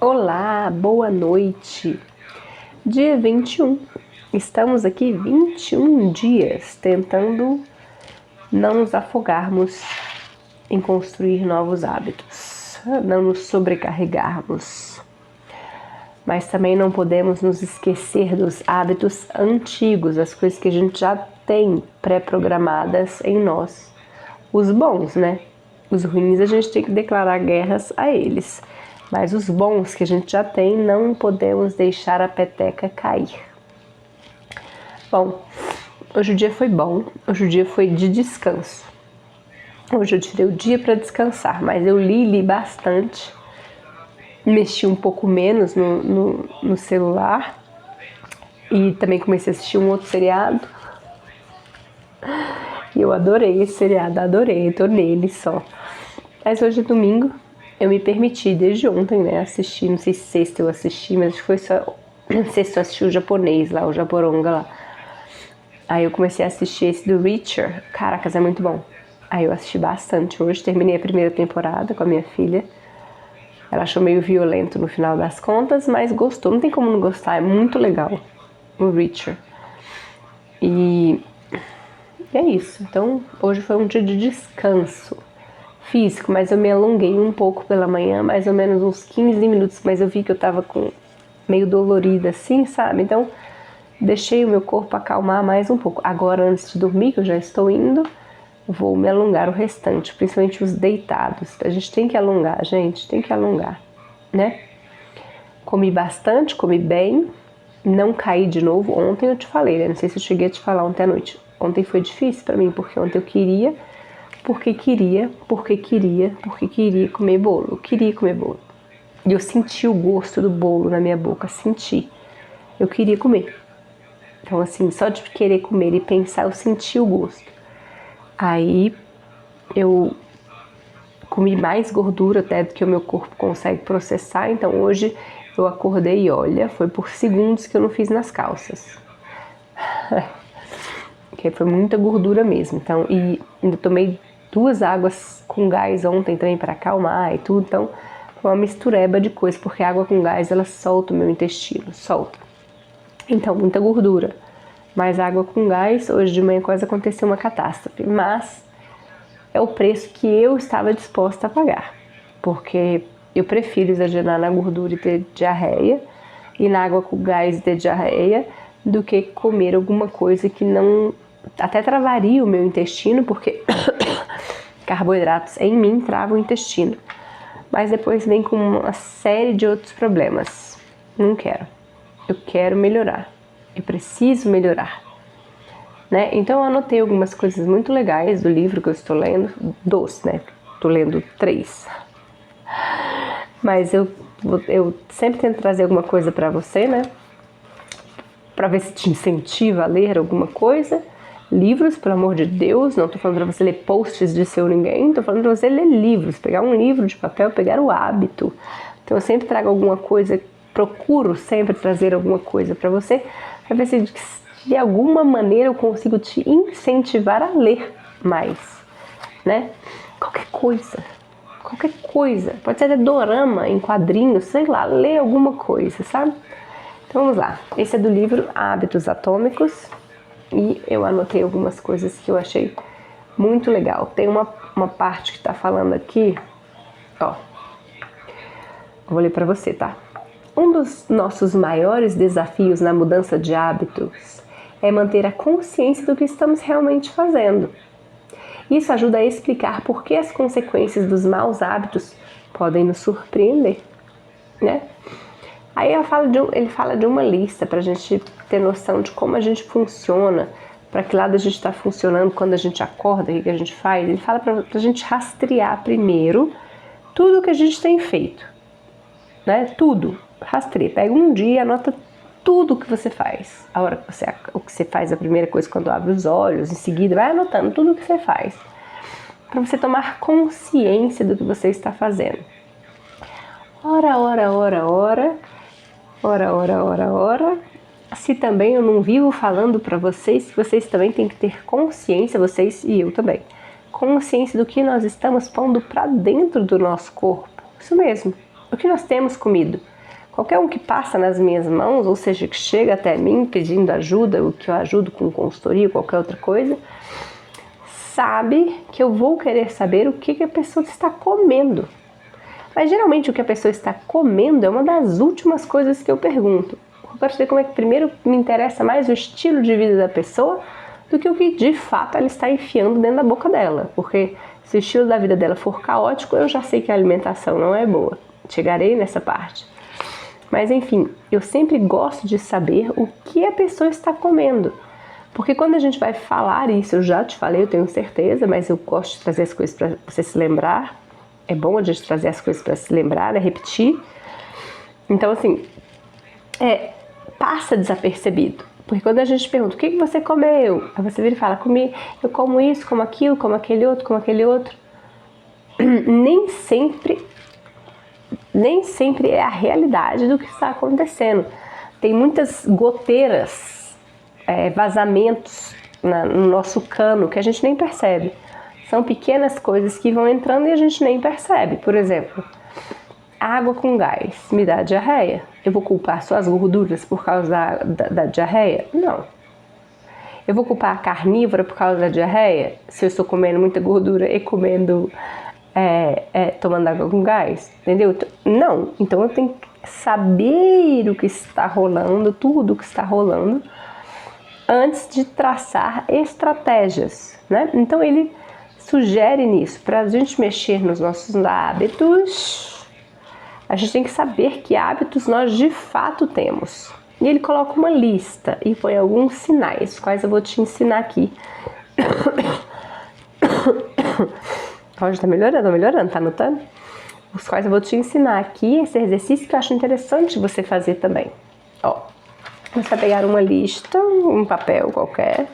Olá, boa noite. Dia 21. Estamos aqui 21 dias tentando não nos afogarmos em construir novos hábitos, não nos sobrecarregarmos. Mas também não podemos nos esquecer dos hábitos antigos, as coisas que a gente já tem pré-programadas em nós. Os bons, né? Os ruins a gente tem que declarar guerras a eles. Mas os bons que a gente já tem, não podemos deixar a peteca cair. Bom, hoje o dia foi bom, hoje o dia foi de descanso. Hoje eu tirei o dia para descansar, mas eu li bastante. Mexi um pouco menos no celular. E também comecei a assistir um outro seriado. E eu adorei esse seriado, adorei, tô nele só. Mas hoje é domingo. Eu me permiti desde ontem, né, assistir, não sei se sexta eu assisti, mas acho que foi só sexta eu assisti o japonês lá, o Japoronga lá. Aí eu comecei a assistir esse do Reacher, caracas, é muito bom. Aí eu assisti bastante hoje, terminei a primeira temporada com a minha filha. Ela achou meio violento no final das contas, mas gostou, não tem como não gostar, é muito legal o Reacher. E é isso, então hoje foi um dia de descanso físico, mas eu me alonguei um pouco pela manhã, mais ou menos uns 15 minutos, mas eu vi que eu tava meio dolorida assim, sabe? Então, deixei o meu corpo acalmar mais um pouco. Agora, antes de dormir, que eu já estou indo, vou me alongar o restante, principalmente os deitados. A gente tem que alongar, gente, tem que alongar, né? Comi bastante, comi bem, não caí de novo. Ontem eu te falei, né? Não sei se eu cheguei a te falar ontem à noite. Ontem foi difícil pra mim, porque ontem eu queria comer bolo. Eu queria comer bolo. E eu senti o gosto do bolo na minha boca, senti. Eu queria comer. Então, assim, só de querer comer e pensar, eu senti o gosto. Aí, eu comi mais gordura até do que o meu corpo consegue processar. Então, hoje eu acordei e olha, foi por segundos que eu não fiz nas calças. Porque foi muita gordura mesmo. Então, e ainda tomei 2 águas com gás ontem também para acalmar e tudo, então foi uma mistureba de coisa, porque a água com gás ela solta o meu intestino, solta. Então, muita gordura. Mas água com gás, hoje de manhã quase aconteceu uma catástrofe, mas é o preço que eu estava disposta a pagar, porque eu prefiro exagerar na gordura e ter diarreia, e na água com gás e ter diarreia, do que comer alguma coisa que não... até travaria o meu intestino, porque carboidratos em mim travam o intestino. Mas depois vem com uma série de outros problemas. Não quero. Eu quero melhorar. Eu preciso melhorar. Né? Então eu anotei algumas coisas muito legais do livro que eu estou lendo. Né? Estou lendo 3. Mas eu sempre tento trazer alguma coisa para você, né? Para ver se te incentiva a ler alguma coisa. Livros, pelo amor de Deus, não estou falando para você ler posts de seu ninguém, estou falando para você ler livros, pegar um livro de papel, pegar o hábito. Então eu sempre trago alguma coisa, procuro sempre trazer alguma coisa para você, para ver se de alguma maneira eu consigo te incentivar a ler mais, né? Qualquer coisa, pode ser dorama em quadrinhos, sei lá, ler alguma coisa, sabe? Então vamos lá, esse é do livro Hábitos Atômicos. E eu anotei algumas coisas que eu achei muito legal. Tem uma parte que está falando aqui, ó. Vou ler para você, tá? Um dos nossos maiores desafios na mudança de hábitos é manter a consciência do que estamos realmente fazendo. Isso ajuda a explicar por que as consequências dos maus hábitos podem nos surpreender, né? Aí ele fala de uma lista para a gente ter noção de como a gente funciona, para que lado a gente está funcionando quando a gente acorda, o que a gente faz. Ele fala para a gente rastrear primeiro tudo que a gente tem feito, né? Tudo, rastreia. Pega um dia e anota tudo que você faz. O que você faz a primeira coisa quando abre os olhos, em seguida vai anotando tudo o que você faz, para você tomar consciência do que você está fazendo. Ora. Se também eu não vivo falando para vocês que vocês também têm que ter consciência, vocês e eu também, consciência do que nós estamos pondo para dentro do nosso corpo. Isso mesmo. O que nós temos comido? Qualquer um que passa nas minhas mãos, ou seja, que chega até mim pedindo ajuda, ou que eu ajudo com consultoria, qualquer outra coisa, sabe que eu vou querer saber o que a pessoa está comendo. Mas geralmente o que a pessoa está comendo é uma das últimas coisas que eu pergunto. Eu quero saber como é que primeiro me interessa mais o estilo de vida da pessoa do que o que de fato ela está enfiando dentro da boca dela. Porque se o estilo da vida dela for caótico, eu já sei que a alimentação não é boa. Chegarei nessa parte. Mas enfim, eu sempre gosto de saber o que a pessoa está comendo. Porque quando a gente vai falar isso, eu já te falei, eu tenho certeza, mas eu gosto de trazer as coisas para você se lembrar. É bom a gente trazer as coisas para se lembrar, né? Repetir. Então assim, passa desapercebido. Porque quando a gente pergunta, o que você comeu? Aí você vira e fala, comi, eu como isso, como aquilo, como aquele outro, como aquele outro. Nem sempre é a realidade do que está acontecendo. Tem muitas goteiras, vazamentos no nosso cano que a gente nem percebe. São pequenas coisas que vão entrando e a gente nem percebe. Por exemplo, água com gás me dá diarreia. Eu vou culpar só as gorduras por causa da diarreia? Não. Eu vou culpar a carnívora por causa da diarreia? Se eu estou comendo muita gordura e comendo, tomando água com gás? Entendeu? Não. Então eu tenho que saber o que está rolando, tudo o que está rolando, antes de traçar estratégias, né? Então ele sugere nisso, para a gente mexer nos nossos hábitos, a gente tem que saber que hábitos nós de fato temos. E ele coloca uma lista e põe alguns sinais, quais eu vou te ensinar aqui. Pode tá melhorando, tá anotando? Os quais eu vou te ensinar aqui, esse exercício que eu acho interessante você fazer também. Ó, você vai pegar uma lista, um papel qualquer,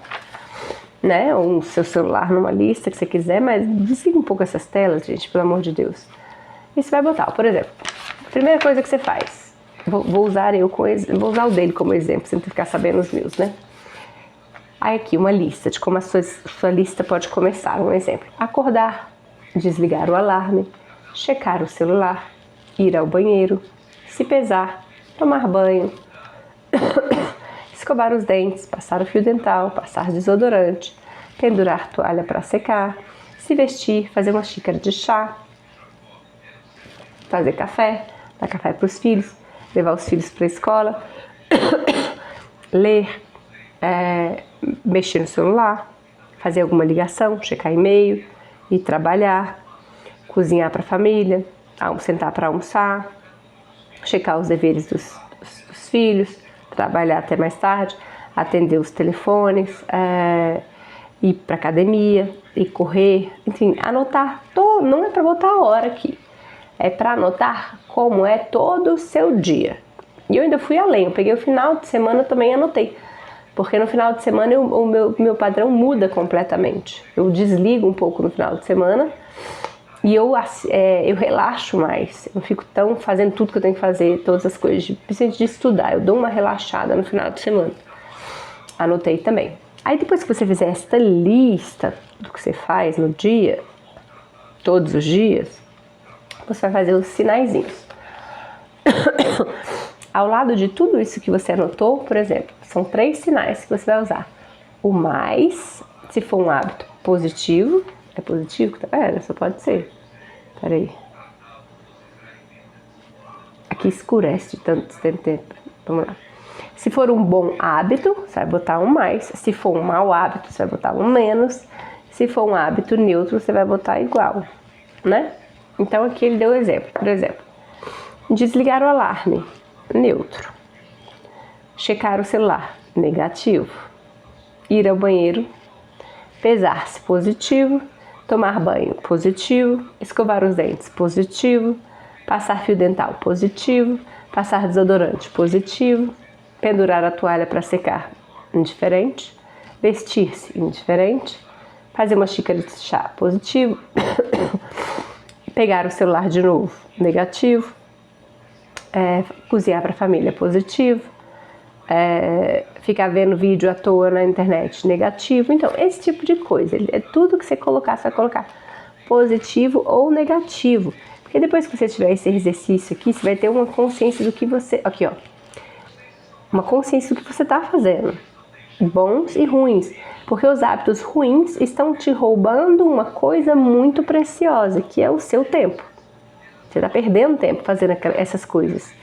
né, ou o seu celular numa lista que você quiser, mas desliga um pouco essas telas, gente, pelo amor de Deus. E você vai botar, por exemplo, a primeira coisa que você faz, vou usar o dele como exemplo, sem ficar sabendo os meus, né? Aí aqui uma lista de como a sua lista pode começar, um exemplo. Acordar, desligar o alarme, checar o celular, ir ao banheiro, se pesar, tomar banho, escovar os dentes, passar o fio dental, passar desodorante, pendurar toalha para secar, se vestir, fazer uma xícara de chá, fazer café, dar café para os filhos, levar os filhos para a escola, ler, mexer no celular, fazer alguma ligação, checar e-mail, ir trabalhar, cozinhar para a família, sentar para almoçar, checar os deveres dos filhos, trabalhar até mais tarde, atender os telefones, ir para academia, ir correr, enfim, anotar. Não é para botar a hora aqui, é para anotar como é todo o seu dia. E eu ainda fui além, eu peguei o final de semana também e anotei, porque no final de semana o meu padrão muda completamente. Eu desligo um pouco no final de semana e eu relaxo mais, eu não fico tão fazendo tudo que eu tenho que fazer, todas as coisas, principalmente de estudar, eu dou uma relaxada no final de semana. Anotei também. Aí depois que você fizer esta lista do que você faz no dia, todos os dias, você vai fazer os sinaizinhos. Ao lado de tudo isso que você anotou, por exemplo, são 3 sinais que você vai usar. O mais, se for um hábito positivo, é positivo que tá vendo? Só pode ser. Peraí. Aqui escurece de tanto tempo. Vamos lá. Se for um bom hábito, você vai botar um mais. Se for um mau hábito, você vai botar um menos. Se for um hábito neutro, você vai botar igual, né? Então aqui ele deu um exemplo. Por exemplo, desligar o alarme, neutro. Checar o celular, negativo. Ir ao banheiro, pesar-se, positivo. Tomar banho, positivo. Escovar os dentes, positivo. Passar fio dental, positivo. Passar desodorante, positivo. Pendurar a toalha para secar, indiferente. Vestir-se, indiferente. Fazer uma xícara de chá, positivo. Pegar o celular de novo, negativo. Cozinhar para a família, positivo. Ficar vendo vídeo à toa na internet, negativo. Então, esse tipo de coisa, tudo que você colocar, você vai colocar positivo ou negativo. Porque depois que você tiver esse exercício aqui, você vai ter uma consciência do que você... Aqui, ó. Uma consciência do que você está fazendo. Bons e ruins. Porque os hábitos ruins estão te roubando uma coisa muito preciosa, que é o seu tempo. Você está perdendo tempo fazendo essas coisas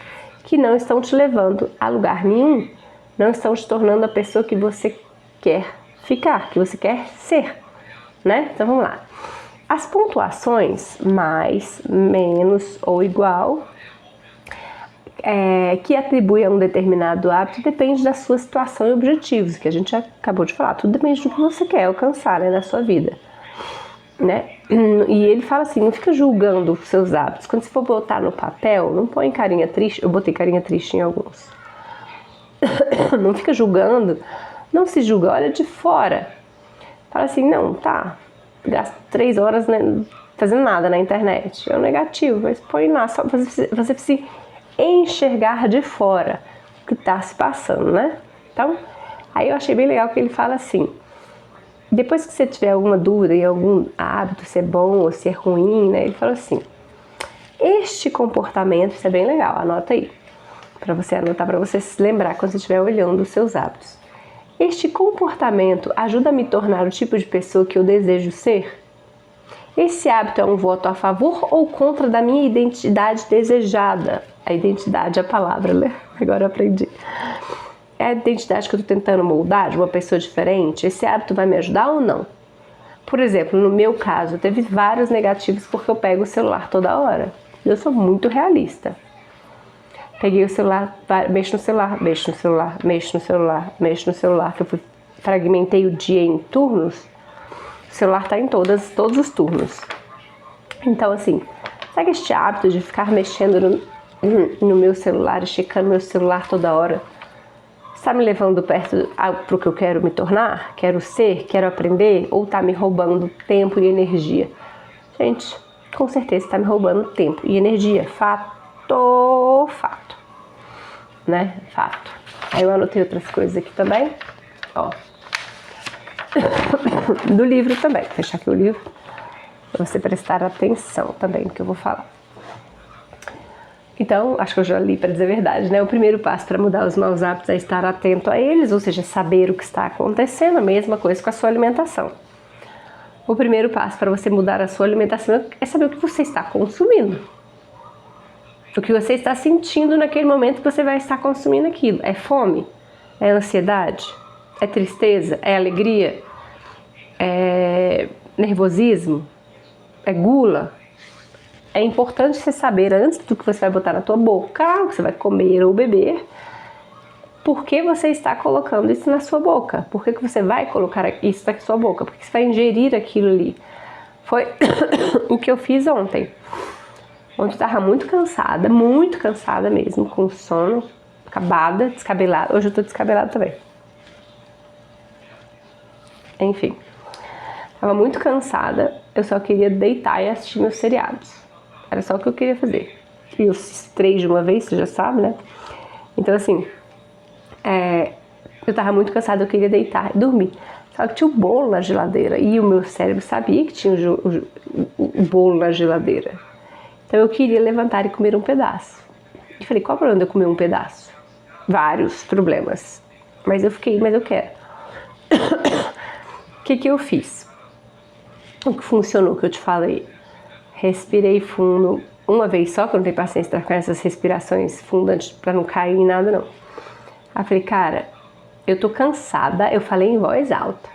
que não estão te levando a lugar nenhum. Não estão te tornando a pessoa que você quer ficar, que você quer ser, né? Então vamos lá. As pontuações, mais, menos ou igual, que atribui a um determinado hábito, depende da sua situação e objetivos, que a gente já acabou de falar. Tudo depende do que você quer alcançar, né, na sua vida, né? E ele fala assim, não fica julgando os seus hábitos. Quando você for botar no papel, não põe carinha triste. Eu botei carinha triste em alguns. Não fica julgando, não se julga, olha de fora. Fala assim, não, tá, gasta 3 horas, né, fazendo nada na internet. É um negativo, mas põe lá, só você precisa enxergar de fora o que está se passando, né? Então, aí eu achei bem legal que ele fala assim, depois que você tiver alguma dúvida em algum hábito, se é bom ou se é ruim, né? Ele fala assim, este comportamento, isso é bem legal, anota aí, para você anotar, para você se lembrar quando você estiver olhando os seus hábitos. Este comportamento ajuda a me tornar o tipo de pessoa que eu desejo ser? Esse hábito é um voto a favor ou contra da minha identidade desejada? A identidade é a palavra, né? Agora eu aprendi. É a identidade que eu estou tentando moldar de uma pessoa diferente? Esse hábito vai me ajudar ou não? Por exemplo, no meu caso, teve vários negativos porque eu pego o celular toda hora. Eu sou muito realista. Peguei o celular, mexo no celular, mexo no celular, mexo no celular, mexo no celular, que eu fragmentei o dia em turnos. O celular está em todos os turnos. Então, assim, sabe este hábito de ficar mexendo no meu celular e checando meu celular toda hora? Está me levando perto para o que eu quero me tornar? Quero ser? Quero aprender? Ou está me roubando tempo e energia? Gente, com certeza está me roubando tempo e energia. Fato. Né? Fato. Aí eu anotei outras coisas aqui também. Ó. Do livro também. Vou fechar aqui o livro para você prestar atenção também no que eu vou falar. Então, acho que eu já li, para dizer a verdade, né? O primeiro passo para mudar os maus hábitos é estar atento a eles, ou seja, saber o que está acontecendo, a mesma coisa com a sua alimentação. O primeiro passo para você mudar a sua alimentação é saber o que você está consumindo. O que você está sentindo naquele momento que você vai estar consumindo aquilo. É fome? É ansiedade? É tristeza? É alegria? É nervosismo? É gula? É importante você saber, antes do que você vai botar na tua boca, o que você vai comer ou beber, por que você está colocando isso na sua boca? Por que você vai colocar isso na sua boca? Por que você vai ingerir aquilo ali? Foi o que eu fiz ontem. Ontem eu estava muito cansada mesmo, com sono, acabada, descabelada. Hoje eu tô descabelada também. Enfim, estava muito cansada, eu só queria deitar e assistir meus seriados. Era só o que eu queria fazer. E os 3 de uma vez, você já sabe, né? Então, assim, eu tava muito cansada, eu queria deitar e dormir. Só que tinha o bolo na geladeira e o meu cérebro sabia que tinha o bolo na geladeira. Então, eu queria levantar e comer um pedaço. E falei, qual o problema de eu comer um pedaço? Vários problemas. Mas eu quero. O que eu fiz? O que funcionou, que eu te falei? Respirei fundo, uma vez só, que eu não tenho paciência para ficar nessas respirações fundas para não cair em nada, não. Aí falei, cara, eu tô cansada, eu falei em voz alta.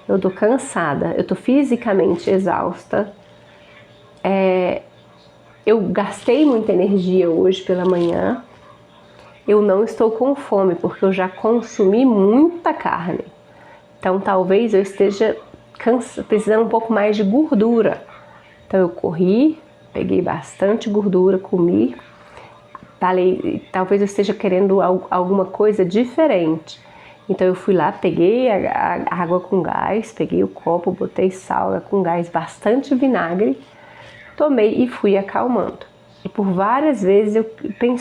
Eu tô cansada, eu tô fisicamente exausta. Eu gastei muita energia hoje pela manhã. Eu não estou com fome, porque eu já consumi muita carne. Então talvez eu esteja precisando um pouco mais de gordura. Então eu corri, peguei bastante gordura, comi, falei, talvez eu esteja querendo alguma coisa diferente. Então eu fui lá, peguei a água com gás, peguei o copo, botei sal com gás, bastante vinagre, tomei e fui acalmando. E por várias vezes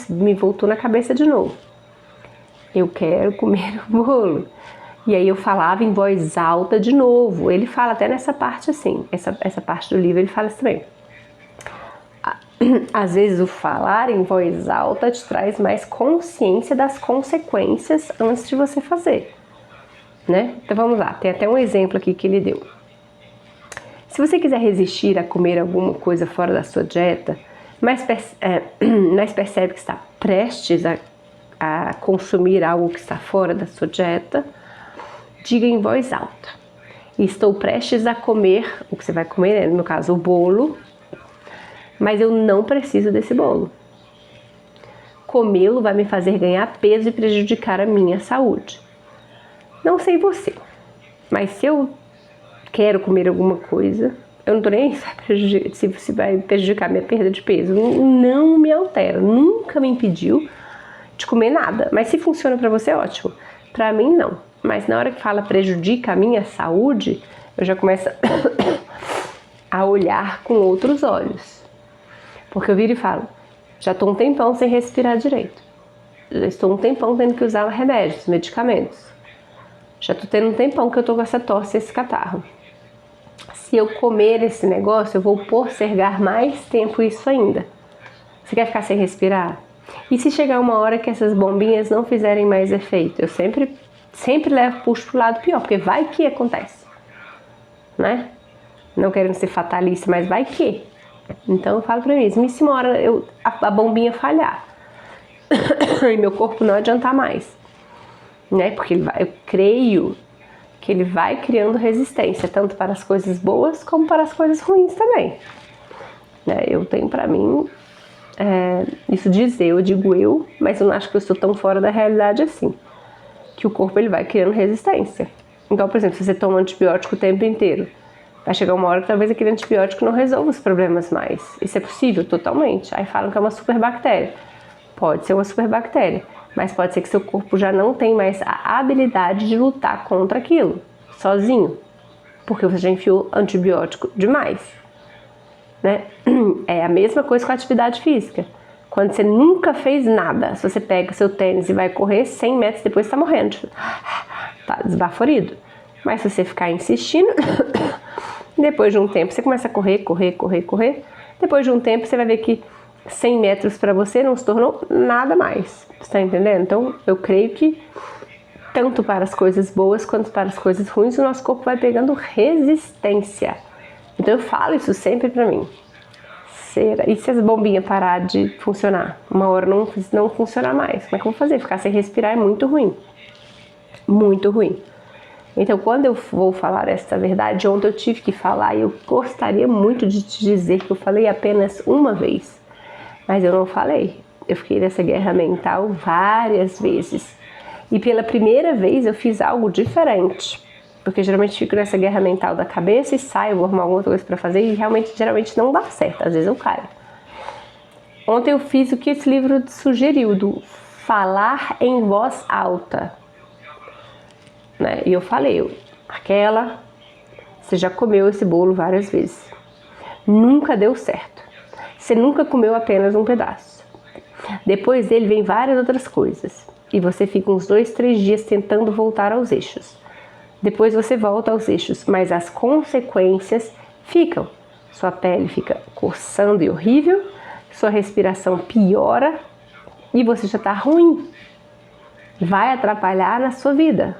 me voltou na cabeça de novo. Eu quero comer o bolo. E aí eu falava em voz alta de novo. Ele fala até nessa parte assim, essa parte do livro ele fala assim também. às vezes o falar em voz alta te traz mais consciência das consequências antes de você fazer, né? Então vamos lá, tem até um exemplo aqui que ele deu. Se você quiser resistir a comer alguma coisa fora da sua dieta, mas percebe que está prestes a consumir algo que está fora da sua dieta, diga em voz alta: estou prestes a comer o que você vai comer, no caso o bolo, mas eu não preciso desse bolo. Comê-lo vai me fazer ganhar peso e prejudicar a minha saúde. Não sei você, mas se eu quero comer alguma coisa, eu não tô nem se vai prejudicar minha perda de peso. Não me altera, nunca me impediu de comer nada. Mas se funciona pra você, ótimo. Pra mim, não. Mas na hora que fala prejudica a minha saúde, eu já começo a olhar com outros olhos. Porque eu viro e falo, já tô um tempão sem respirar direito. Já estou um tempão tendo que usar remédios, medicamentos. Já tô tendo um tempão que eu tô com essa tosse e esse catarro. Se eu comer esse negócio, eu vou postergar mais tempo isso ainda. Você quer ficar sem respirar? E se chegar uma hora que essas bombinhas não fizerem mais efeito? Eu sempre puxo pro lado pior, porque vai que acontece, né? Não querendo ser fatalista, mas vai que. Então eu falo pra mim, e se uma hora a bombinha falhar e meu corpo não adiantar mais, né? Porque eu creio que ele vai criando resistência, tanto para as coisas boas como para as coisas ruins também. Né? Eu tenho pra mim, isso eu digo eu, mas eu não acho que eu estou tão fora da realidade assim, que o corpo ele vai criando resistência. Então, por exemplo, se você toma antibiótico o tempo inteiro, vai chegar uma hora que talvez aquele antibiótico não resolva os problemas mais. Isso é possível, totalmente. Aí falam que é uma superbactéria. Pode ser uma superbactéria, mas pode ser que seu corpo já não tem mais a habilidade de lutar contra aquilo, sozinho, porque você já enfiou antibiótico demais, né? É a mesma coisa com a atividade física. Quando você nunca fez nada, se você pega seu tênis e vai correr 100 metros depois, você tá morrendo, tá desbaforido. Mas se você ficar insistindo, depois de um tempo você começa a correr. Depois de um tempo você vai ver que 100 metros para você não se tornou nada mais. Você tá entendendo? Então eu creio que tanto para as coisas boas quanto para as coisas ruins o nosso corpo vai pegando resistência. Então eu falo isso sempre pra mim. E se as bombinhas parar de funcionar? Uma hora não funcionar mais. Como é que eu vou fazer? Ficar sem respirar é muito ruim. Muito ruim. Então, quando eu vou falar essa verdade, ontem eu tive que falar e eu gostaria muito de te dizer que eu falei apenas uma vez. Mas eu não falei. Eu fiquei nessa guerra mental várias vezes. E pela primeira vez eu fiz algo diferente. Porque geralmente fico nessa guerra mental da cabeça e saio, vou arrumar alguma coisa pra fazer e geralmente não dá certo. Às vezes eu caio. Ontem eu fiz o que esse livro sugeriu, do falar em voz alta. Né? E eu falei, Raquela, você já comeu esse bolo várias vezes. Nunca deu certo. Você nunca comeu apenas um pedaço. Depois dele vem várias outras coisas. E você fica uns 2, 3 dias tentando voltar aos eixos. Depois você volta aos eixos, mas as consequências ficam. Sua pele fica coçando e horrível, sua respiração piora e você já tá ruim. Vai atrapalhar na sua vida.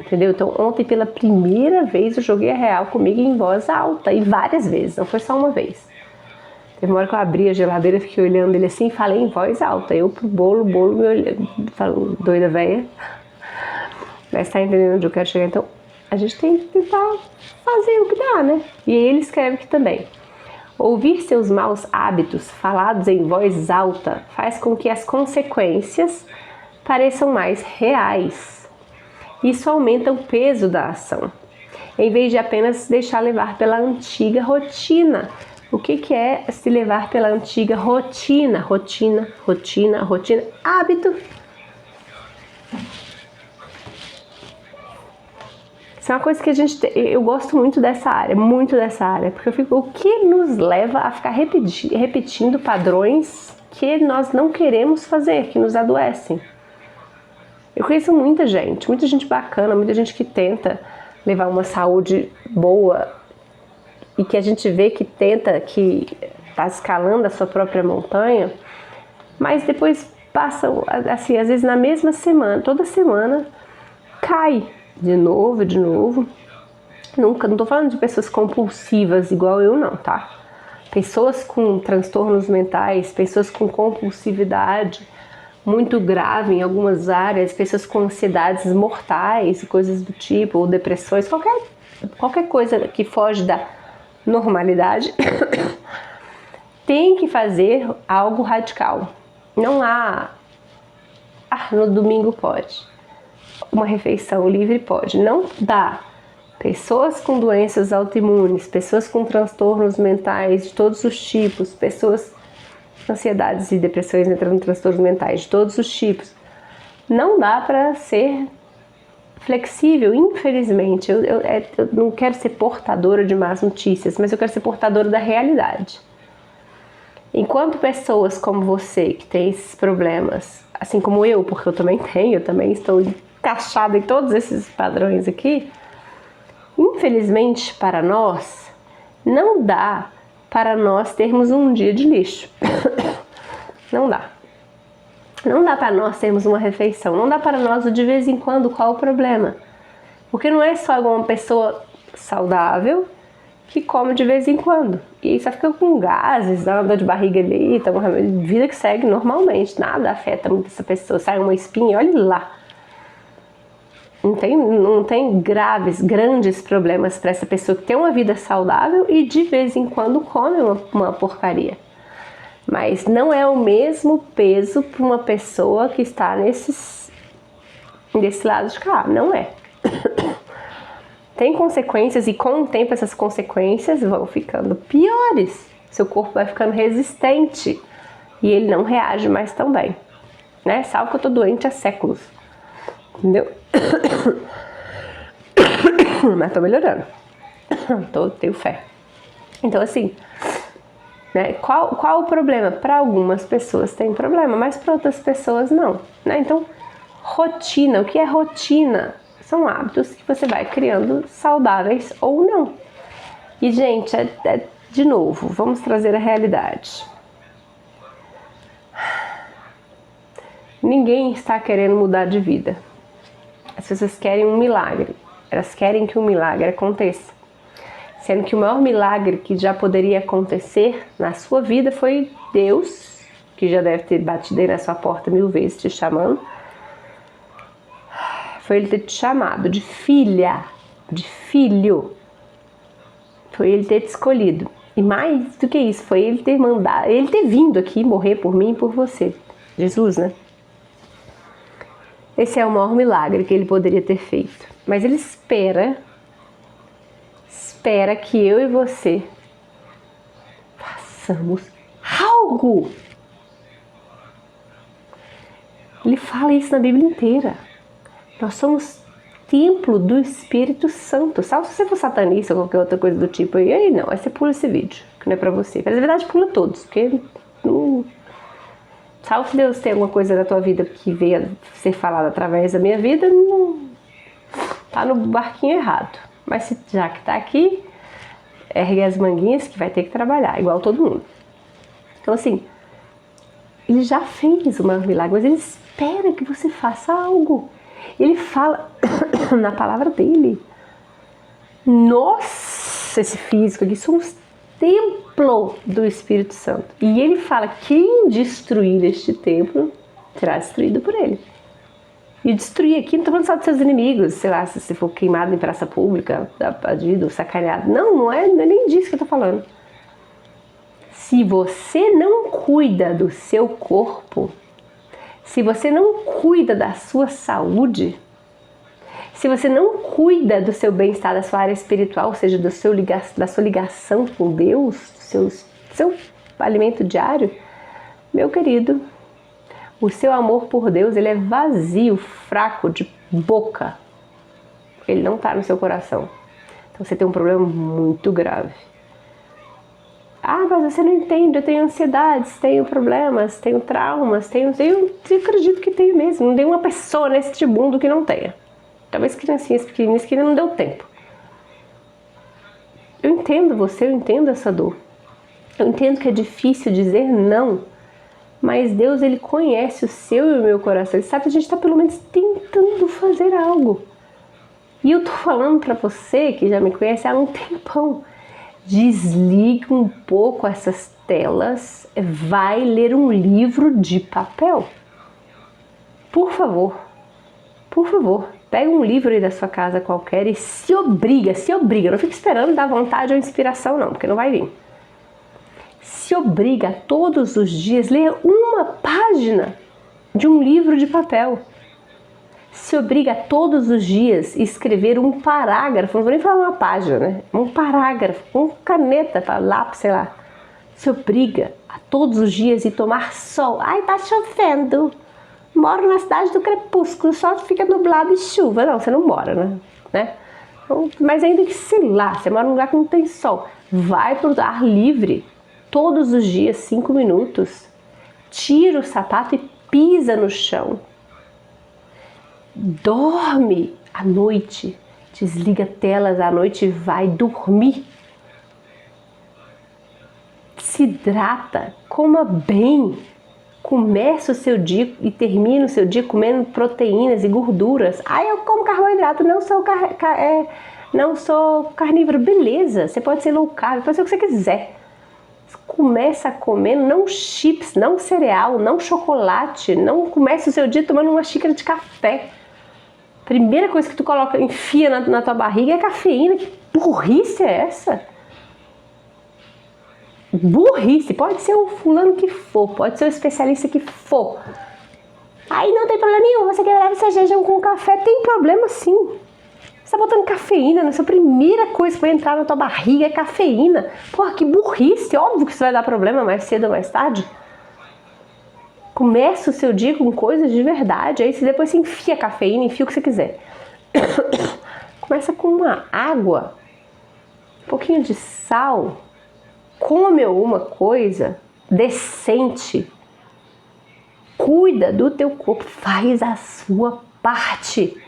Entendeu? Então ontem pela primeira vez eu joguei a real comigo em voz alta. E várias vezes, não foi só uma vez. Teve uma hora que eu abri a geladeira, fiquei olhando ele assim e falei em voz alta. Eu pro bolo me olhando, falando, doida velha. Mas tá entendendo onde eu quero chegar? Então a gente tem que tentar fazer o que dá, né? E aí ele escreve aqui também. Ouvir seus maus hábitos falados em voz alta faz com que as consequências pareçam mais reais. Isso aumenta o peso da ação, em vez de apenas deixar levar pela antiga rotina. O que é se levar pela antiga rotina? Rotina. Hábito. Isso é uma coisa que eu gosto muito dessa área, porque eu fico, o que nos leva a ficar repetindo padrões que nós não queremos fazer, que nos adoecem? Eu conheço muita gente bacana, muita gente que tenta levar uma saúde boa e que a gente vê que tenta, que está escalando a sua própria montanha, mas depois passa, assim, às vezes na mesma semana, toda semana, cai de novo. Nunca, não tô falando de pessoas compulsivas igual eu não, tá? Pessoas com transtornos mentais, pessoas com compulsividade muito grave em algumas áreas, pessoas com ansiedades mortais e coisas do tipo, ou depressões, qualquer coisa que foge da normalidade, tem que fazer algo radical. Não há, no domingo pode, uma refeição livre pode, não dá. Pessoas com doenças autoimunes, pessoas com transtornos mentais de todos os tipos, pessoas com ansiedades e depressões entrando em transtornos mentais de todos os tipos, não dá para ser flexível, infelizmente. Eu não quero ser portadora de más notícias, mas eu quero ser portadora da realidade. Enquanto pessoas como você, que tem esses problemas, assim como eu, porque eu também tenho, eu também estou encaixada em todos esses padrões aqui, infelizmente para nós, não dá para nós termos um dia de lixo. Não dá. Não dá para nós termos uma refeição. Não dá para nós, de vez em quando, qual o problema? Porque não é só uma pessoa saudável que come de vez em quando. E aí só fica com gases, dá uma dor de barriga ali, tá uma vida que segue normalmente. Nada afeta muito essa pessoa. Sai uma espinha, olha lá. Não tem grandes problemas para essa pessoa que tem uma vida saudável e de vez em quando come uma porcaria. Mas não é o mesmo peso para uma pessoa que está desse lado de cá, não é. Tem consequências e com o tempo essas consequências vão ficando piores. Seu corpo vai ficando resistente e ele não reage mais tão bem, né? Salvo que eu tô doente há séculos, entendeu? Mas tô melhorando. Tenho fé. Então assim, né? Qual o problema? Para algumas pessoas tem problema, mas para outras pessoas não, né? Então, rotina. O que é rotina? São hábitos que você vai criando saudáveis ou não. E, gente, de novo, vamos trazer a realidade. Ninguém está querendo mudar de vida. As pessoas querem um milagre. Elas querem que um milagre aconteça. Sendo que o maior milagre que já poderia acontecer na sua vida foi Deus, que já deve ter batido aí na sua porta 1000 vezes te chamando. Foi Ele ter te chamado de filha, de filho. Foi Ele ter te escolhido. E mais do que isso, foi Ele ter mandado, Ele ter vindo aqui morrer por mim e por você. Jesus, né? Esse é o maior milagre que Ele poderia ter feito. Mas Ele espera que eu e você façamos algo. Ele fala isso na Bíblia inteira. Nós somos templo do Espírito Santo. Salvo se você for satanista ou qualquer outra coisa do tipo. E aí não, aí você pula esse vídeo, que não é pra você. Mas na verdade pula todos, porque não... Salvo se Deus tem alguma coisa na tua vida que veio a ser falada através da minha vida, não... tá no barquinho errado. Mas já que tá aqui, ergue as manguinhas que vai ter que trabalhar, igual todo mundo. Então assim, Ele já fez o maior milagre, mas Ele espera que você faça algo. Ele fala na palavra dele. Nós, esse físico aqui, somos templo do Espírito Santo. E ele fala, quem destruir este templo será destruído por ele. E destruir aqui, não estou falando só dos seus inimigos, sei lá, se você for queimado em praça pública, abatido, sacaneado. Não é nem disso que eu estou falando. Se você não cuida do seu corpo, se você não cuida da sua saúde, se você não cuida do seu bem-estar, da sua área espiritual, ou seja, da sua ligação com Deus, do seu alimento diário, meu querido, o seu amor por Deus, ele é vazio, fraco, de boca. Ele não está no seu coração. Então você tem um problema muito grave. Ah, mas você não entende, eu tenho ansiedades, tenho problemas, tenho traumas, eu acredito que tenho mesmo. Não tem uma pessoa neste mundo que não tenha. Talvez criancinhas pequenininhas que ainda não deu tempo. Eu entendo você, eu entendo essa dor. Eu entendo que é difícil dizer não, mas Deus, Ele conhece o seu e o meu coração. Ele sabe que a gente está pelo menos tentando fazer algo. E eu tô falando para você, que já me conhece há um tempão, desliga um pouco essas telas, vai ler um livro de papel. Por favor, pega um livro aí da sua casa qualquer e se obriga, não fica esperando dar vontade ou inspiração não, porque não vai vir. Se obriga a todos os dias ler uma página de um livro de papel. Se obriga a todos os dias escrever um parágrafo, não vou nem falar uma página, né? Um parágrafo, com caneta, lápis, sei lá. Se obriga a todos os dias ir tomar sol. Ai, tá chovendo. Moro na cidade do crepúsculo, o sol fica nublado e chuva. Não, você não mora, né? Mas ainda que, sei lá, você mora num lugar que não tem sol. Vai pro ar livre, todos os dias, 5 minutos. Tira o sapato e pisa no chão. Dorme à noite, desliga telas à noite e vai dormir. Se hidrata, coma bem. Comece o seu dia e termine o seu dia comendo proteínas e gorduras. Eu como carboidrato, não sou carnívoro. Beleza, você pode ser low carb, pode ser o que você quiser. Começa comendo não chips, não cereal, não chocolate. Não comece o seu dia tomando uma xícara de café. Primeira coisa que tu coloca, enfia na tua barriga é cafeína. Que burrice é essa? Burrice, pode ser o fulano que for, pode ser o especialista que for. Aí não tem problema nenhum, você quebrar seu jejum com café, tem problema sim. Você tá botando cafeína, nessa primeira coisa que vai entrar na tua barriga é cafeína. Porra, que burrice, óbvio que isso vai dar problema mais cedo ou mais tarde. Começa o seu dia com coisas de verdade, aí depois você enfia cafeína, enfia o que você quiser. Começa com uma água, um pouquinho de sal. Come alguma coisa decente. Cuida do teu corpo, faz a sua parte.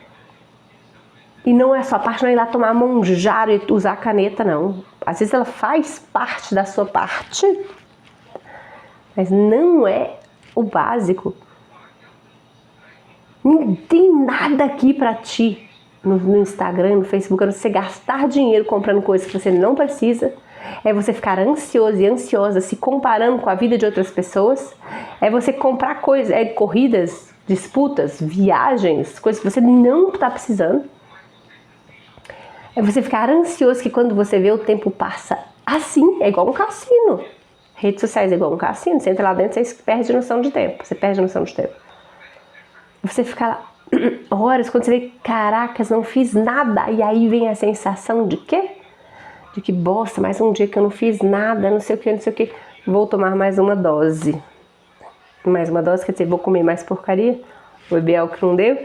E não é só a parte, não é ir lá tomar monjaro e usar a caneta, não. Às vezes ela faz parte da sua parte, mas não é o básico. Não tem nada aqui pra ti no Instagram, no Facebook, a não ser gastar dinheiro comprando coisas que você não precisa. É você ficar ansioso e ansiosa se comparando com a vida de outras pessoas. É você comprar coisas, corridas, disputas, viagens, coisas que você não está precisando. É você ficar ansioso que quando você vê o tempo passa assim, é igual um cassino. Redes sociais é igual um cassino, você entra lá dentro, você perde noção de tempo. Você fica horas, quando você vê, caracas, não fiz nada. E aí vem a sensação de quê? De que bosta, mais um dia que eu não fiz nada, não sei o que, vou tomar mais uma dose. Mais uma dose, quer dizer, vou comer mais porcaria, vou beber algo que não devo,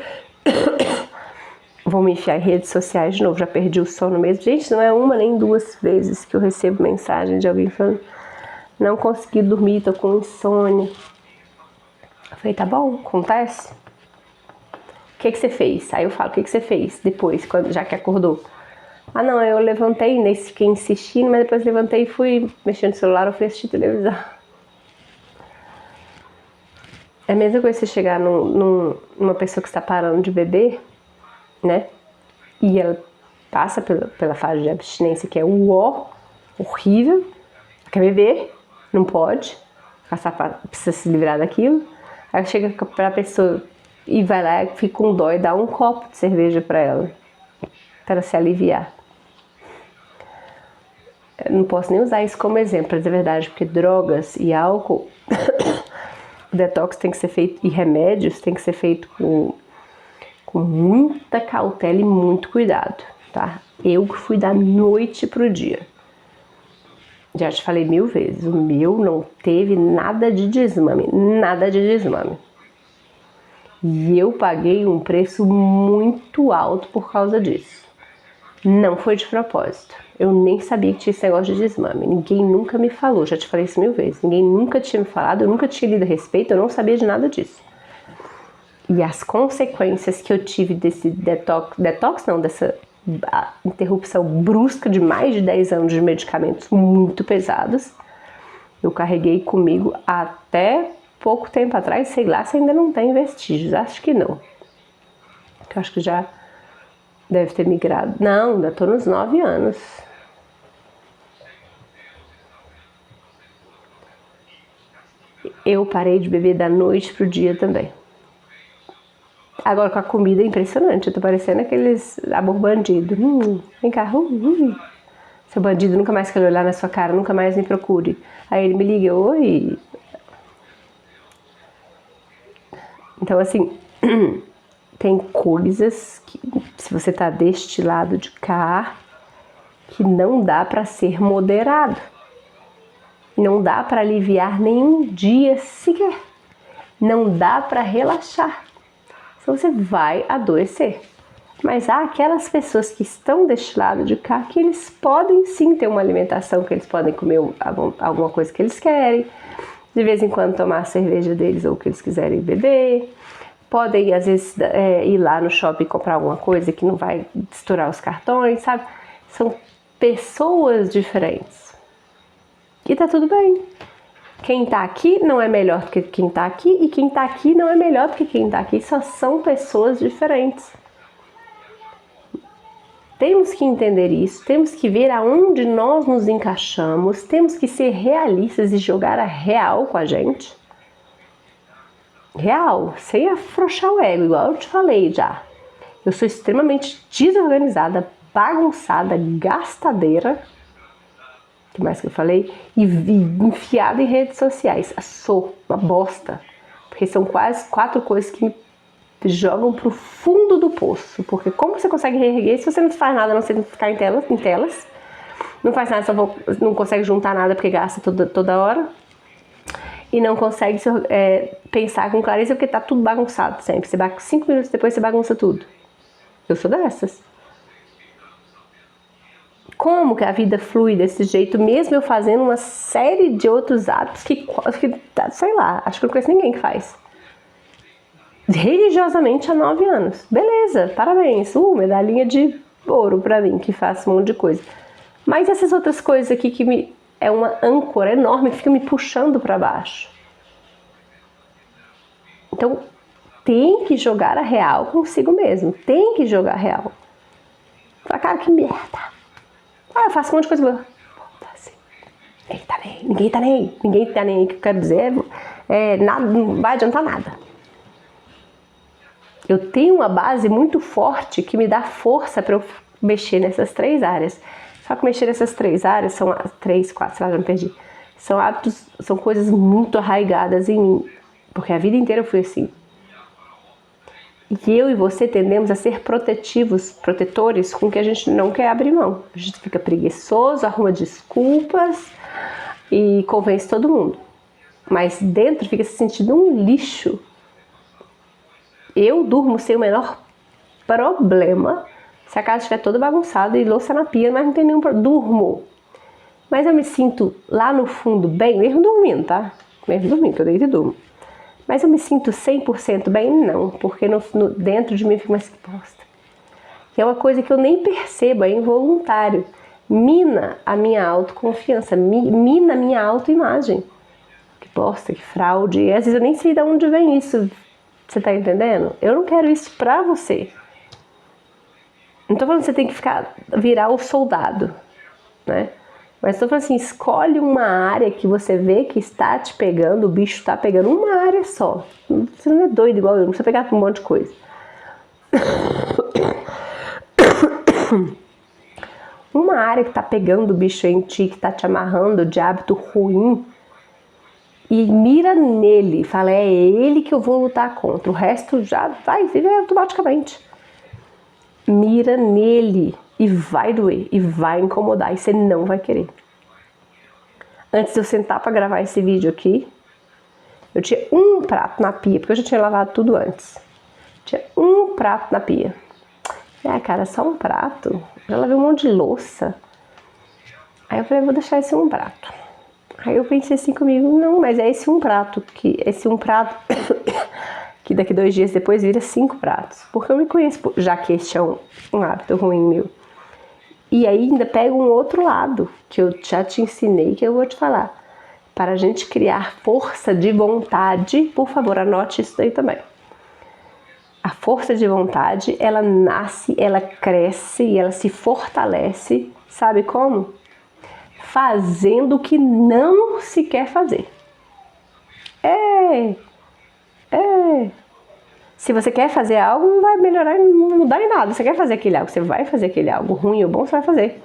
vou me enfiar em redes sociais de novo, já perdi o sono mesmo. Gente, não é uma nem duas vezes que eu recebo mensagem de alguém falando, não consegui dormir, tô com insônia. Eu falei, tá bom, acontece. O que você fez? Aí eu falo, o que você fez depois, já que acordou? Não, eu levantei, fiquei insistindo, mas depois levantei e fui mexendo no celular, eu fui assistir televisão. É a mesma coisa você chegar numa pessoa que está parando de beber, né? E ela passa pela fase de abstinência, que é horrível, quer beber, não pode, precisa se livrar daquilo. Aí chega para a pessoa e vai lá, fica com dó e dá um copo de cerveja para ela, para se aliviar. Eu não posso nem usar isso como exemplo, para dizer a verdade, porque drogas e álcool, o detox tem que ser feito, e remédios tem que ser feito com muita cautela e muito cuidado, tá? Eu que fui da noite pro dia. Já te falei 1000 vezes, o meu não teve nada de desmame. E eu paguei um preço muito alto por causa disso. Não foi de propósito. Eu nem sabia que tinha esse negócio de desmame. Ninguém nunca me falou, já te falei isso 1000 vezes. Ninguém nunca tinha me falado, eu nunca tinha lido a respeito, eu não sabia de nada disso. E as consequências que eu tive desse dessa interrupção brusca de mais de 10 anos de medicamentos muito pesados, Eu carreguei comigo até pouco tempo atrás, sei lá se ainda não tem vestígios, acho que não. Eu acho que já deve ter migrado. Não, ainda tô nos 9 anos. Eu parei de beber da noite pro dia também. Agora com a comida é impressionante, eu tô parecendo aqueles amor bandido. Vem cá, seu bandido, nunca mais quer olhar na sua cara, nunca mais me procure. Aí ele me liga, oi. Então assim, tem coisas que, se você tá deste lado de cá, que não dá pra ser moderado. Não dá pra aliviar nenhum dia sequer. Não dá pra relaxar. Senão você vai adoecer. Mas há aquelas pessoas que estão deste lado de cá que eles podem sim ter uma alimentação, que eles podem comer alguma coisa que eles querem, de vez em quando tomar a cerveja deles ou o que eles quiserem beber, podem às vezes ir lá no shopping comprar alguma coisa que não vai estourar os cartões, sabe? São pessoas diferentes. E tá tudo bem. Quem tá aqui não é melhor do que quem tá aqui e quem tá aqui não é melhor do que quem tá aqui. Só são pessoas diferentes. Temos que entender isso, temos que ver aonde nós nos encaixamos, temos que ser realistas e jogar a real com a gente. Real, sem afrouxar o ego, igual eu te falei já. Eu sou extremamente desorganizada, bagunçada, gastadeira. O que mais que eu falei? E enfiada em redes sociais. Sou uma bosta. Porque são quase 4 coisas que me jogam pro fundo do poço. Porque como você consegue reerguer se você não faz nada, a não ser ficar em telas? Não faz nada, não consegue juntar nada porque gasta toda hora. E não consegue pensar com clareza porque tá tudo bagunçado sempre. Você 5 minutos depois você bagunça tudo. Eu sou dessas. Como que a vida flui desse jeito, mesmo eu fazendo uma série de outros atos que sei lá, acho que eu não conheço ninguém que faz. Religiosamente há 9 anos. Beleza, parabéns. Medalhinha de ouro pra mim, que faço um monte de coisa. Mas essas outras coisas aqui que é uma âncora enorme que fica me puxando pra baixo. Então, tem que jogar a real consigo mesmo. Tem que jogar a real. Fala, cara, que merda. Eu faço um monte de coisa. Assim. Ninguém tá nem aí. Ninguém tá nem aí. O que eu quero dizer nada, não vai adiantar nada. Eu tenho uma base muito forte que me dá força para eu mexer nessas 3 áreas. Só que mexer nessas 3 áreas, são 3, 4, sei lá, já me perdi. São hábitos, são coisas muito arraigadas em mim. Porque a vida inteira eu fui assim. E eu e você tendemos a ser protetores com o que a gente não quer abrir mão. A gente fica preguiçoso, arruma desculpas e convence todo mundo. Mas dentro fica se sentindo um lixo. Eu durmo sem o menor problema se a casa estiver toda bagunçada e louça na pia, mas não tem nenhum problema. Durmo. Mas eu me sinto lá no fundo bem, mesmo dormindo, tá? Mesmo dormindo, que eu deito e durmo. Mas eu me sinto 100% bem? Não, porque dentro de mim fica mais que bosta. Que é uma coisa que eu nem percebo, é involuntário. Mina a minha autoconfiança, mina a minha autoimagem. Que bosta, que fraude. E às vezes eu nem sei de onde vem isso. Você tá entendendo? Eu não quero isso pra você. Não tô falando que você tem que virar o soldado, né? Mas tô falando assim, escolhe uma área que você vê que está te pegando, o bicho está pegando uma área só. Você não é doido igual eu, não precisa pegar um monte de coisa. Uma área que tá pegando o bicho em ti, que tá te amarrando de hábito ruim, e mira nele, fala, é ele que eu vou lutar contra, o resto já vai viver automaticamente. Mira nele e vai doer, e vai incomodar, e você não vai querer. Antes de eu sentar para gravar esse vídeo aqui, eu tinha um prato na pia, porque eu já tinha lavado tudo antes. Tinha um prato na pia. Cara, só um prato? Já lavei um monte de louça. Aí eu falei, vou deixar esse um prato. Aí eu pensei assim comigo, não, mas é esse um prato que daqui 2 dias depois vira 5 pratos. Porque eu me conheço, já que este é um hábito ruim meu. E aí ainda pega um outro lado, que eu já te ensinei, que eu vou te falar. para a gente criar força de vontade, por favor, anote isso daí também. A força de vontade, ela nasce, ela cresce e ela se fortalece, sabe como? Fazendo o que não se quer fazer. Se você quer fazer algo, não vai melhorar, não mudar em nada. Você quer fazer aquele algo, você vai fazer aquele algo. Ruim ou bom, você vai fazer.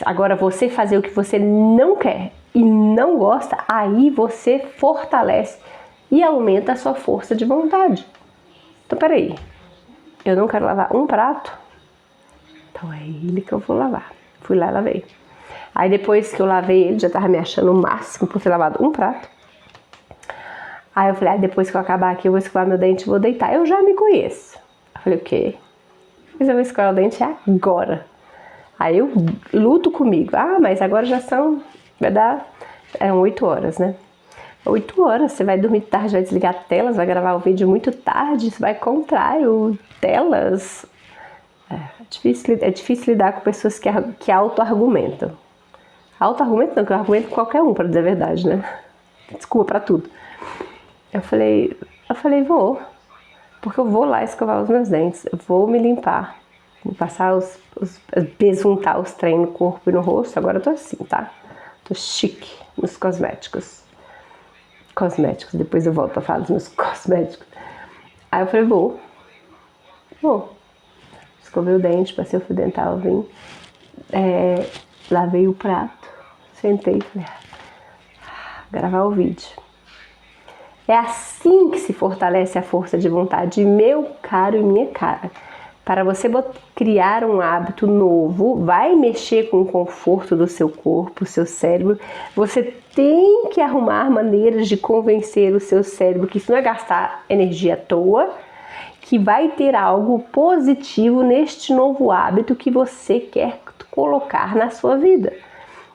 Agora, você fazer o que você não quer e não gosta, aí você fortalece e aumenta a sua força de vontade. Então, peraí, eu não quero lavar um prato, então é ele que eu vou lavar. Fui lá e lavei. Aí depois que eu lavei ele, já tava me achando o máximo por ter lavado um prato. Aí eu falei, depois que eu acabar aqui, eu vou escovar meu dente e vou deitar. Eu já me conheço. Eu falei, o quê? Mas eu vou escovar o dente agora. Aí eu luto comigo. Mas agora já são, vai dar, 8 horas, né? 8 horas, você vai dormir tarde, vai desligar telas, vai gravar o vídeo muito tarde, você vai contrário, telas. É difícil lidar com pessoas que auto-argumentam. Auto-argumento não, que eu argumento com qualquer um, pra dizer a verdade, né? Desculpa pra tudo. Eu falei, vou. Porque eu vou lá escovar os meus dentes, eu vou me limpar. Vou passar besuntar os trem no corpo e no rosto. Agora eu tô assim, tá? Tô chique nos cosméticos. Depois eu volto a falar dos meus cosméticos. Aí eu falei, vou. Escovei o dente, passei o fio dental, vim. Lavei o prato, sentei, falei, gravar o vídeo. É assim que se fortalece a força de vontade, meu caro e minha cara. Para você criar um hábito novo, vai mexer com o conforto do seu corpo, seu cérebro. Você tem que arrumar maneiras de convencer o seu cérebro que isso não é gastar energia à toa, que vai ter algo positivo neste novo hábito que você quer colocar na sua vida.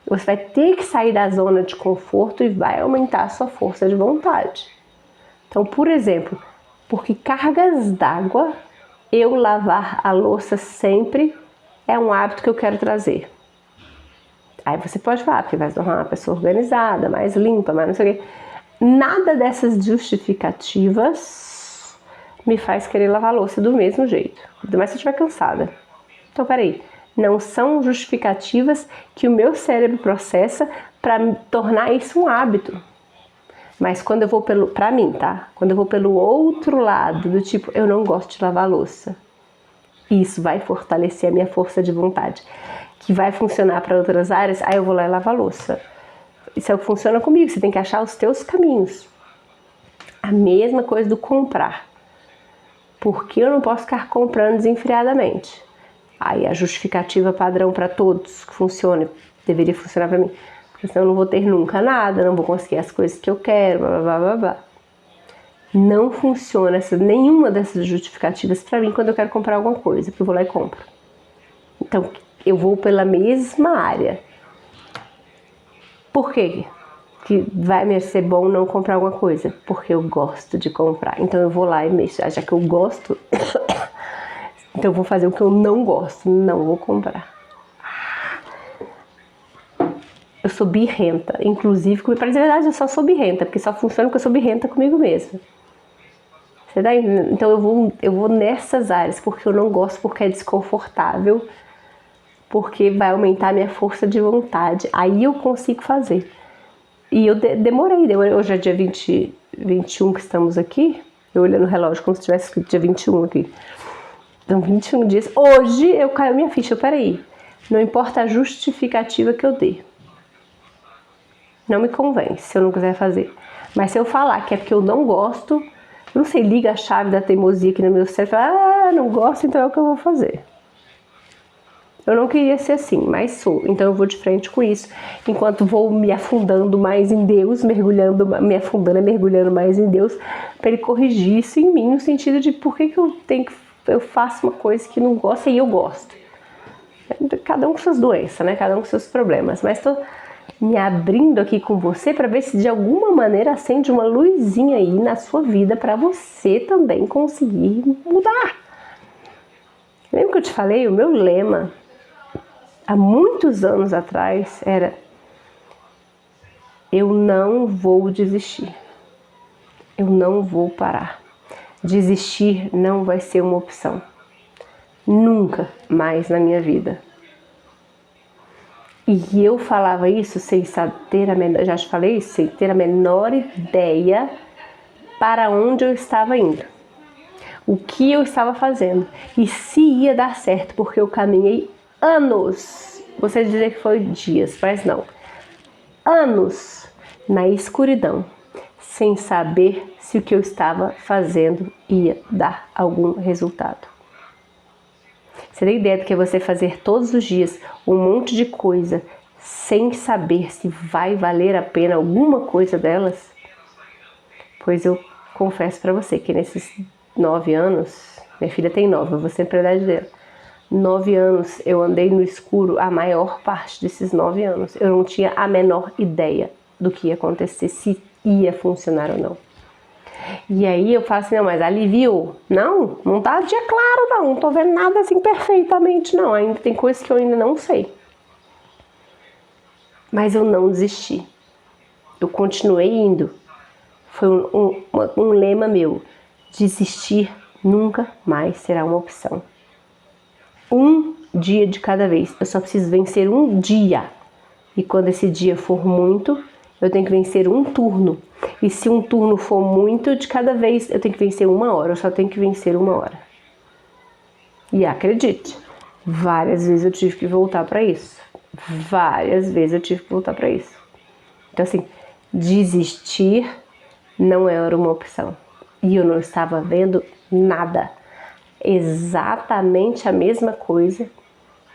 Você vai ter que sair da zona de conforto e vai aumentar a sua força de vontade. Então, por exemplo, porque cargas d'água, eu lavar a louça sempre é um hábito que eu quero trazer. Aí você pode falar, porque vai se tornar uma pessoa organizada, mais limpa, mais não sei o quê. Nada dessas justificativas me faz querer lavar a louça do mesmo jeito. Ainda mais se eu estiver cansada. Então, peraí. Não são justificativas que o meu cérebro processa para tornar isso um hábito. Mas quando eu vou pra mim, tá? Quando eu vou pelo outro lado, do tipo, eu não gosto de lavar a louça. Isso vai fortalecer a minha força de vontade. Que vai funcionar para outras áreas, aí eu vou lá e lavo a louça. Isso é o que funciona comigo, você tem que achar os teus caminhos. A mesma coisa do comprar. Porque eu não posso ficar comprando desenfreadamente. Aí a justificativa padrão para todos que funciona, deveria funcionar para mim. Porque senão eu não vou ter nunca nada, não vou conseguir as coisas que eu quero, blá blá blá blá. Não funciona nenhuma dessas justificativas para mim quando eu quero comprar alguma coisa, porque eu vou lá e compro. Então eu vou pela mesma área. Por quê? Que vai me ser bom não comprar alguma coisa? Porque eu gosto de comprar. Então eu vou lá e mexo. Já que eu gosto, então eu vou fazer o que eu não gosto. Não vou comprar. Eu sou birrenta. Inclusive, para dizer a verdade, eu só sou birrenta. Porque só funciona porque eu sou birrenta comigo mesma. Você tá entendendo? Então eu vou nessas áreas. Porque eu não gosto, porque é desconfortável. Porque vai aumentar a minha força de vontade. Aí eu consigo fazer. E eu demorei. Hoje é dia 21 que estamos aqui. Eu olhando o relógio como se tivesse escrito dia 21 aqui. Então, 21 dias. Hoje eu caio minha ficha. Peraí. Não importa a justificativa que eu dê. Não me convence se eu não quiser fazer. Mas se eu falar que é porque eu não gosto, não sei, liga a chave da teimosia aqui no meu cérebro e fala, não gosto, então é o que eu vou fazer. Eu não queria ser assim, mas sou. Então eu vou de frente com isso. Enquanto vou me afundando mais em Deus, mergulhando mais em Deus, para Ele corrigir isso em mim, no sentido de por que eu faço uma coisa que não gosto e eu gosto. Cada um com suas doenças, né? Cada um com seus problemas. Mas estou me abrindo aqui com você para ver se de alguma maneira acende uma luzinha aí na sua vida para você também conseguir mudar. Lembra que eu te falei? O meu lema há muitos anos atrás era: Eu não vou desistir. Eu não vou parar. Desistir não vai ser uma opção. Nunca mais na minha vida. E eu falava isso sem ter a menor, já te falei isso, sem ter a menor ideia para onde eu estava indo. O que eu estava fazendo. E se ia dar certo, porque eu caminhei anos. Você dizer que foi dias, mas não. Anos na escuridão, sem saber se o que eu estava fazendo ia dar algum resultado. Você tem ideia do que é você fazer todos os dias um monte de coisa sem saber se vai valer a pena alguma coisa delas? Pois eu confesso para você que nesses 9 anos, minha filha tem 9, eu vou sempre a idade dela. 9 anos eu andei no escuro a maior parte desses 9 anos. Eu não tinha a menor ideia do que ia acontecer, se ia funcionar ou não. E aí eu falo assim, não, mas aliviou? Não, não tá dia claro não tô vendo nada assim perfeitamente não, ainda tem coisas que eu ainda não sei. Mas eu não desisti, eu continuei indo. Foi um lema meu, desistir nunca mais será uma opção. Um dia de cada vez, eu só preciso vencer um dia. E quando esse dia for muito, eu tenho que vencer um turno. E se um turno for muito de cada vez, eu tenho que vencer 1 hora. Eu só tenho que vencer 1 hora. E acredite, várias vezes eu tive que voltar para isso. Várias vezes eu tive que voltar para isso. Então assim, desistir não era uma opção. E eu não estava vendo nada. Exatamente a mesma coisa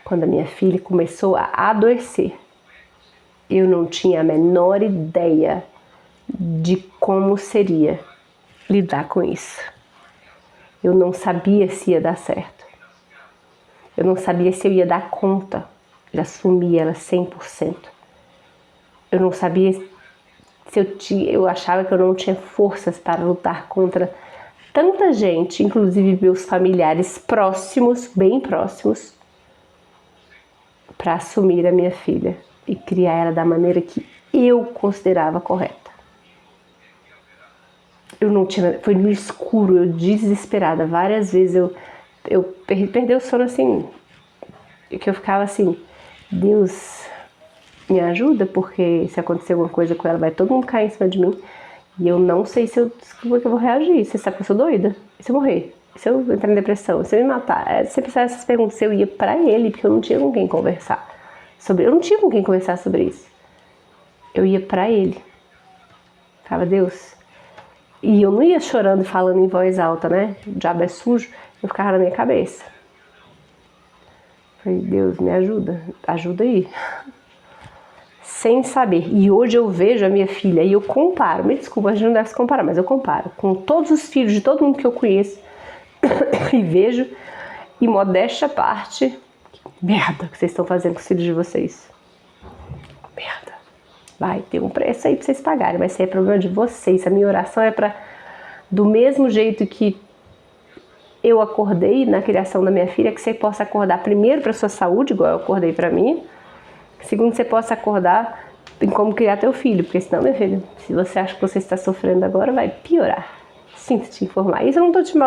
quando a minha filha começou a adoecer. Eu não tinha a menor ideia de como seria lidar com isso. Eu não sabia se ia dar certo. Eu não sabia se eu ia dar conta de assumir ela 100%. Eu não sabia se eu achava que eu não tinha forças para lutar contra tanta gente, inclusive meus familiares próximos, bem próximos, para assumir a minha filha e criar ela da maneira que eu considerava correta. Eu não tinha, foi no escuro, eu desesperada, várias vezes eu perdi o sono assim, que eu ficava assim, Deus me ajuda, porque se acontecer alguma coisa com ela, vai todo mundo cair em cima de mim, e eu não sei como é que eu vou reagir, você sabe que eu sou doida, e se eu morrer? E se eu entrar em depressão? E se eu me matar? Sempre essas perguntas, eu ia pra ele, porque eu não tinha com quem conversar sobre, eu não tinha com quem conversar sobre isso. Eu ia pra ele, falava, Deus, e eu não ia chorando e falando em voz alta, né? O diabo é sujo, eu ficava na minha cabeça. Falei, Deus, me ajuda, ajuda aí. Sem saber. E hoje eu vejo a minha filha e eu comparo, me desculpa, a gente não deve se comparar, mas eu comparo com todos os filhos de todo mundo que eu conheço e vejo, e modéstia à parte, que merda que vocês estão fazendo com os filhos de vocês. Merda. Vai ter um preço aí pra vocês pagarem, mas isso aí é problema de vocês. A minha oração é pra, do mesmo jeito que eu acordei na criação da minha filha, que você possa acordar primeiro pra sua saúde, igual eu acordei pra mim. Segundo, você possa acordar em como criar teu filho, porque senão, minha filha, se você acha que você está sofrendo agora, vai piorar. Sinto te informar. Isso eu não estou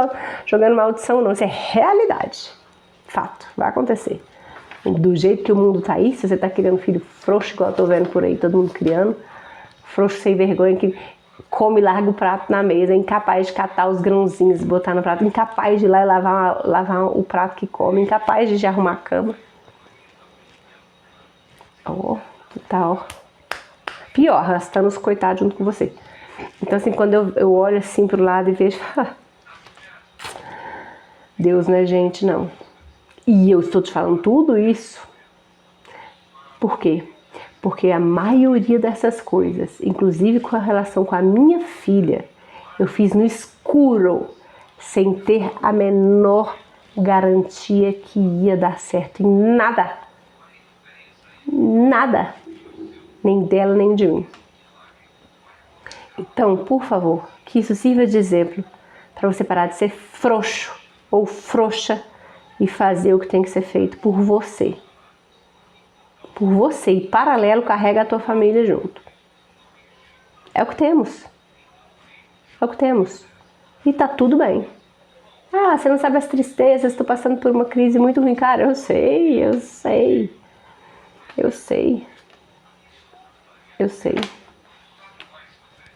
jogando maldição, não. Isso é realidade. Fato. Vai acontecer. Do jeito que o mundo tá aí, se você tá criando filho frouxo, igual eu tô vendo por aí, todo mundo criando, frouxo sem vergonha, que come e larga o prato na mesa, incapaz de catar os grãozinhos e botar no prato, incapaz de ir lá e lavar o prato que come, incapaz de arrumar a cama. Ó, tá, ó. Pior, arrastando os coitados junto com você. Então, assim, quando eu olho assim pro lado e vejo, Deus não é gente, não. E eu estou te falando tudo isso. Por quê? Porque a maioria dessas coisas, inclusive com a relação com a minha filha, eu fiz no escuro, sem ter a menor garantia que ia dar certo em nada. Nada. Nem dela, nem de mim. Então, por favor, que isso sirva de exemplo para você parar de ser frouxo ou frouxa e fazer o que tem que ser feito por você. Por você. E paralelo, carrega a tua família junto. É o que temos. É o que temos. E tá tudo bem. Ah, você não sabe as tristezas, estou passando por uma crise muito ruim. Cara, eu sei.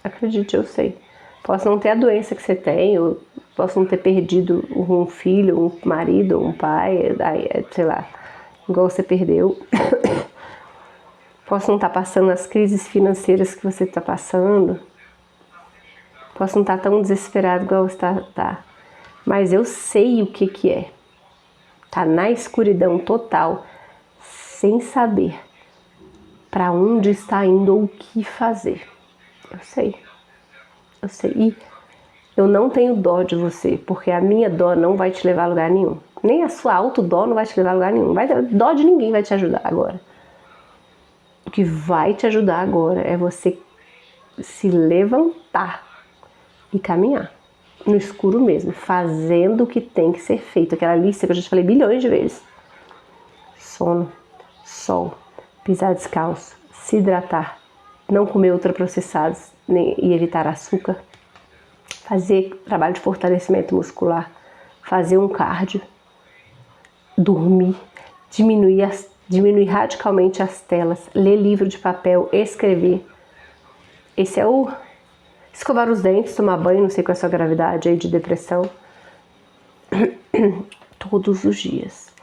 Acredite, eu sei. Posso não ter a doença que você tem, eu posso não ter perdido um filho, um marido, um pai, sei lá, igual você perdeu. Posso não estar passando as crises financeiras que você está passando. Posso não estar tão desesperado igual você tá. Mas eu sei o que é. Tá na escuridão total, sem saber para onde está indo ou o que fazer. Eu sei. E eu não tenho dó de você, porque a minha dó não vai te levar a lugar nenhum. Nem a sua autodó não vai te levar a lugar nenhum. Dó de ninguém vai te ajudar agora. O que vai te ajudar agora é você se levantar e caminhar. No escuro mesmo, fazendo o que tem que ser feito. Aquela lista que eu já te falei bilhões de vezes. Sono, sol, pisar descalço, se hidratar, não comer ultraprocessados e evitar açúcar, fazer trabalho de fortalecimento muscular, fazer um cardio, dormir, diminuir radicalmente as telas, ler livro de papel, escrever. Esse é o... Escovar os dentes, tomar banho, não sei qual é a sua gravidade aí de depressão. Todos os dias.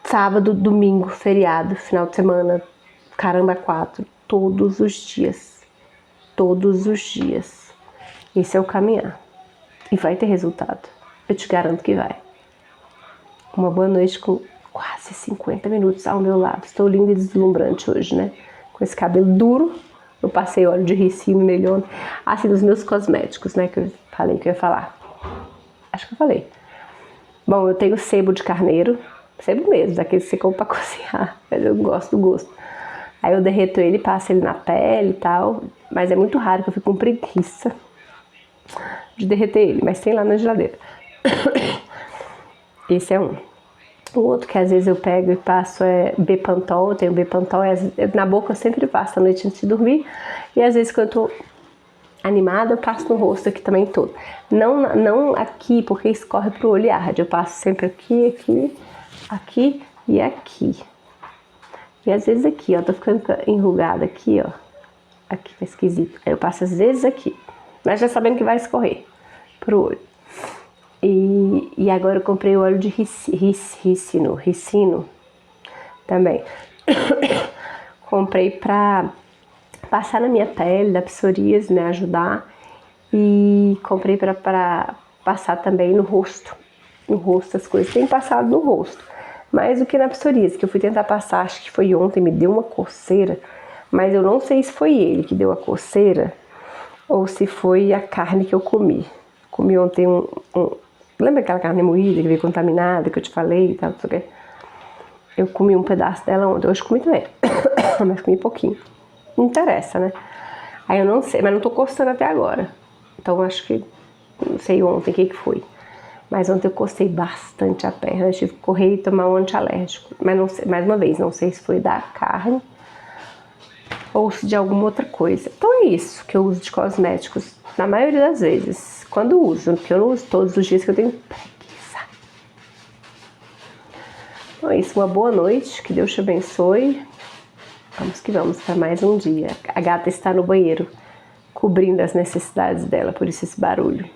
Sábado, domingo, feriado, final de semana, caramba, 4. Todos os dias. Esse é o caminhar. E vai ter resultado. Eu te garanto que vai. Uma boa noite com quase 50 minutos ao meu lado. Estou linda e deslumbrante hoje, né? Com esse cabelo duro. Eu passei óleo de ricino nele ontem. Assim, dos meus cosméticos, né? Que eu falei que eu ia falar. Acho que eu falei. Bom, eu tenho sebo de carneiro. Sebo mesmo, daquele que você compra pra cozinhar. Mas eu gosto do gosto. Aí eu derreto ele, passo ele na pele e tal. Mas é muito raro que eu fico com preguiça de derreter ele. Mas tem lá na geladeira. Esse é um. O outro que às vezes eu pego e passo é Bepantol. Eu tenho Bepantol, na boca eu sempre passo à noite antes de dormir. E às vezes quando eu tô animada eu passo no rosto aqui também todo. Não aqui, porque escorre pro olho e arde. Eu passo sempre aqui e aqui. E às vezes aqui, ó, tô ficando enrugada aqui, ó. Aqui tá esquisito. Aí eu passo às vezes aqui. Mas já sabendo que vai escorrer pro olho. E agora eu comprei o óleo de ricino também. Comprei pra passar na minha pele, da psoríase, né, ajudar. E comprei pra passar também no rosto. No rosto as coisas. Tem passado no rosto. Mais do que na psoríase, que eu fui tentar passar, acho que foi ontem, me deu uma coceira. Mas eu não sei se foi ele que deu a coceira ou se foi a carne que eu comi. Comi ontem lembra aquela carne moída que veio contaminada, que eu te falei e tal, não sei o quê? Eu comi um pedaço dela ontem, hoje comi também, mas comi pouquinho. Não interessa, né? Aí eu não sei, mas não tô coçando até agora. Então acho que, não sei ontem o que foi. Mas ontem eu cocei bastante a perna, eu tive que correr e tomar um antialérgico. Mas não sei, mais uma vez, não sei se foi da carne ou se de alguma outra coisa. Então é isso que eu uso de cosméticos, na maioria das vezes. Quando uso, porque eu não uso todos os dias que eu tenho preguiça. Então é isso, uma boa noite, que Deus te abençoe. Vamos que vamos para mais um dia. A gata está no banheiro, cobrindo as necessidades dela, por isso esse barulho.